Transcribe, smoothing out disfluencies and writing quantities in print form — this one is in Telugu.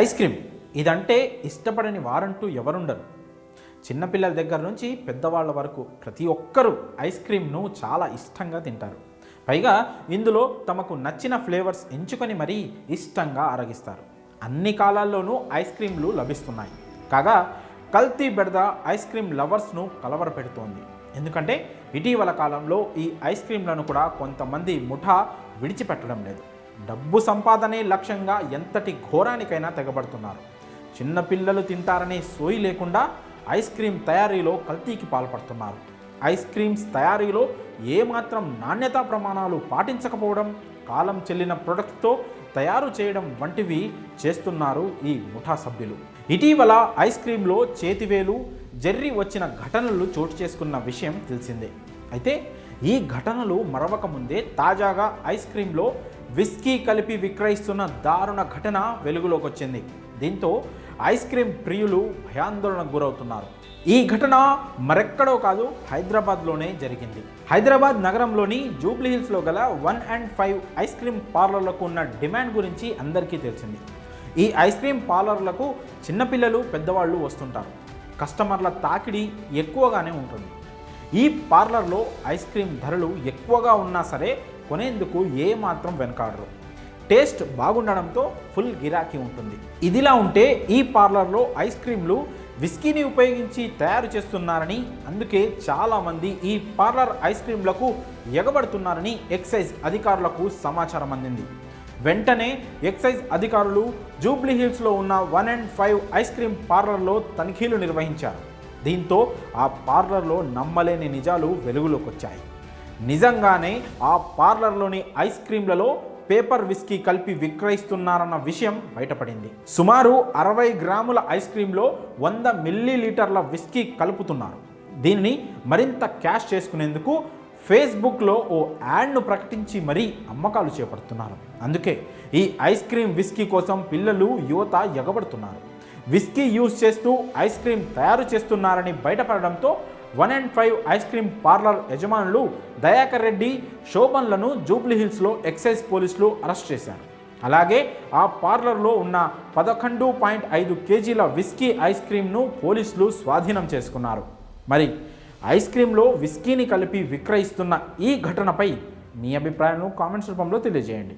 ఐస్ క్రీమ్ ఇదంటే ఇష్టపడని వారంటూ ఎవరుండరు. చిన్నపిల్లల దగ్గర నుంచి పెద్దవాళ్ళ వరకు ప్రతి ఒక్కరూ ఐస్ క్రీమ్ను చాలా ఇష్టంగా తింటారు. పైగా ఇందులో తమకు నచ్చిన ఫ్లేవర్స్ ఎంచుకొని మరీ ఇష్టంగా ఆరగిస్తారు. అన్ని కాలాల్లోనూ ఐస్ క్రీమ్లు లభిస్తున్నాయి. కాగా కల్తీ బెడద ఐస్ క్రీమ్ లవర్స్ను కలవరపెడుతోంది. ఎందుకంటే ఇటీవల కాలంలో ఈ ఐస్ క్రీమ్లను కూడా కొంతమంది ముఠా విడిచిపెట్టడం లేదు. డబ్బు సంపాదనే లక్ష్యంగా ఎంతటి ఘోరానికైనా తెగబడుతున్నారు. చిన్నపిల్లలు తింటారనే సోయి లేకుండా ఐస్ క్రీమ్ తయారీలో కల్తీకి పాల్పడుతున్నారు. ఐస్ క్రీమ్స్ తయారీలో ఏమాత్రం నాణ్యతా ప్రమాణాలు పాటించకపోవడం, కాలం చెల్లిన ప్రొడక్ట్తో తయారు చేయడం వంటివి చేస్తున్నారు ఈ ముఠా సభ్యులు. ఇటీవల ఐస్ క్రీంలో చేతివేలు జెర్రీ వచ్చిన ఘటనలు చోటు చేసుకున్న విషయం తెలిసిందే. అయితే ఈ ఘటనలు మరవక ముందే తాజాగా ఐస్ క్రీంలో విస్కీ కలిపి విక్రయిస్తున్న దారుణ ఘటన వెలుగులోకి వచ్చింది. దీంతో ఐస్ క్రీమ్ ప్రియులు భయాందోళనకు గురవుతున్నారు. ఈ ఘటన మరెక్కడో కాదు, హైదరాబాద్లోనే జరిగింది. హైదరాబాద్ నగరంలోని జూబ్లీహిల్స్లో గల 1 and 5 ఐస్ క్రీమ్ పార్లర్లకు ఉన్న డిమాండ్ గురించి అందరికీ తెలిసింది. ఈ ఐస్ క్రీమ్ పార్లర్లకు చిన్నపిల్లలు పెద్దవాళ్ళు వస్తుంటారు. కస్టమర్ల తాకిడి ఎక్కువగానే ఉంటుంది. ఈ పార్లర్లో ఐస్ క్రీమ్ ధరలు ఎక్కువగా ఉన్నా సరే కొనేందుకు ఏమాత్రం వెనకాడరు. టేస్ట్ బాగుండడంతో ఫుల్ గిరాకీ ఉంటుంది. ఇదిలా ఉంటే ఈ పార్లర్లో ఐస్ క్రీమ్లు విస్కీని ఉపయోగించి తయారు చేస్తున్నారని, అందుకే చాలామంది ఈ పార్లర్ ఐస్ క్రీమ్లకు ఎగబడుతున్నారని ఎక్సైజ్ అధికారులకు సమాచారం అందింది. వెంటనే ఎక్సైజ్ అధికారులు జూబ్లీహిల్స్లో ఉన్న 1 and 5 ఐస్ క్రీమ్ పార్లర్లో తనిఖీలు నిర్వహించారు. దీంతో ఆ పార్లర్లో నమ్మలేని నిజాలు వెలుగులోకి వచ్చాయి. నిజంగానే ఆ పార్లర్లోని ఐస్ క్రీమ్లలో పేపర్ విస్కీ కలిపి విక్రయిస్తున్నారన్న విషయం బయటపడింది. సుమారు 60 గ్రాముల ఐస్ క్రీంలో 100 మిల్లీలీటర్ల విస్కీ కలుపుతున్నారు. దీనిని మరింత క్యాష్ చేసుకునేందుకు ఫేస్బుక్లో ఓ యాడ్ను ప్రకటించి మరీ అమ్మకాలు చేపడుతున్నారు. అందుకే ఈ ఐస్ క్రీమ్ విస్కీ కోసం పిల్లలు, యువత ఎగబడుతున్నారు. విస్కీ యూజ్ చేస్తూ ఐస్ క్రీమ్ తయారు చేస్తున్నారని బయటపడడంతో 1 and 5 ఐస్ క్రీమ్ పార్లర్ యజమానులు దయాకర్ రెడ్డి, శోభన్లను జూబ్లీహిల్స్లో ఎక్సైజ్ పోలీసులు అరెస్ట్ చేశారు. అలాగే ఆ పార్లర్లో ఉన్న 11.5 కేజీల విస్కీ ఐస్ క్రీమ్ను పోలీసులు స్వాధీనం చేసుకున్నారు. మరి ఐస్ క్రీమ్లో విస్కీని కలిపి విక్రయిస్తున్న ఈ ఘటనపై మీ అభిప్రాయాలను కామెంట్స్ రూపంలో తెలియజేయండి.